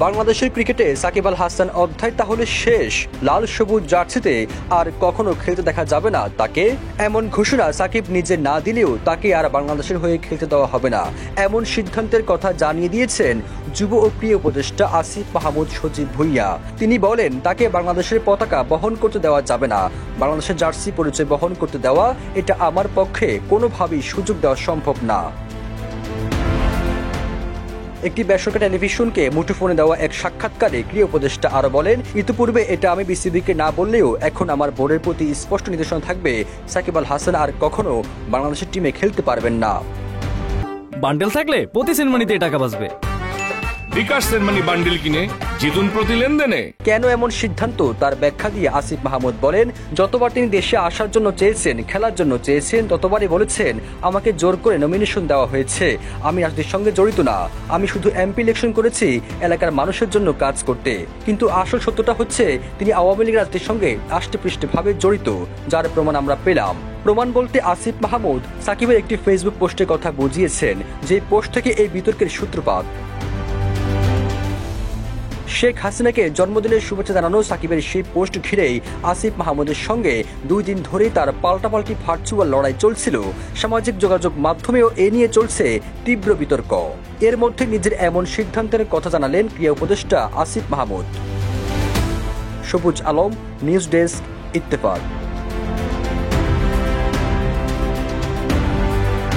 বাংলাদেশের ক্রিকেটে সাকিব আল হাসান অধ্যায় তাহলে শেষ, লাল সবুজ জার্সিতে আর কখনো খেলতে দেখা যাবে না তাকে। এমন ঘোষণা সাকিব নিজে না দিলেও তাকে আর বাংলাদেশের হয়ে খেলতে দেওয়া হবে না, এমন সিদ্ধান্তের কথা জানিয়ে দিয়েছেন যুব ও ক্রীড়া উপদেষ্টা আসিফ মাহমুদ সজীব ভুঁইয়া। তিনি বলেন, তাকে বাংলাদেশের পতাকা বহন করতে দেওয়া যাবে না, বাংলাদেশের জার্সি পরিচয় বহন করতে দেওয়া এটা আমার পক্ষে কোনোভাবেই সুযোগ দেওয়া সম্ভব না। একটি বেসরকারি টেলিভিশনকে মুঠোফোনে দেওয়া এক সাক্ষাৎকারে ক্রীড়া উপদেষ্টা আরো বলেন, ইতিপূর্বে এটা আমি বিসিবিকে না বললেও এখন আমার বোর্ডের প্রতি স্পষ্ট নির্দেশনা থাকবে, সাকিব আল হাসান আর কখনো বাংলাদেশের টিমে খেলতে পারবেন না। বান্ডেল থাকলে প্রতি সেনমানিতে টাকা বাঁচবে। বিকাশ সেনমানি বান্ডেল কিনে জিতুন প্রতি লেনদেনে। কেন এমন সিদ্ধান্ত তার ব্যাখ্যা দিয়ে আসিফ মাহমুদ বলেন, যতবার তিনি দেশে আসার জন্য চেয়েছেন, খেলার জন্য চেয়েছেন, ততবারই বলেছেন আমাকে জোর করে নমিনেশন দেওয়া হয়েছে, আমি রাজনীতির সঙ্গে জড়িত না, আমি শুধু এমপি ইলেকশন করেছি এলাকার মানুষের জন্য কাজ করতে। কিন্তু আসল সত্যটা হচ্ছে তিনি আওয়ামী লীগ রাজনীতির সঙ্গে আষ্টেপৃষ্ঠভাবে জড়িত, যার প্রমাণ আমরা পেলাম। প্রমাণ বলতে আসিফ মাহমুদ সাকিবের একটি ফেসবুক পোস্টের কথা বুঝিয়েছেন, যে পোস্ট থেকে এই বিতর্কের সূত্রপাত। শেখ হাসিনাকে জন্মদিনের শুভেচ্ছা জানানো সাকিবের সেই পোস্ট ঘিরেই আসিফ মাহমুদের সঙ্গে 2 দিন ধরেই তার পাল্টাপাল্টি ভার্চুয়াল লড়াই চলছিল। সামাজিক যোগাযোগ মাধ্যমেও এ নিয়ে চলছে তীব্র বিতর্ক। এর মধ্যে নিজের এমন সিদ্ধান্তের কথা জানালেন ক্রীড়া উপদেষ্টা আসিফ মাহমুদ। সবুজ আলম, নিউজ ডেস্ক, ইত্তেফাক।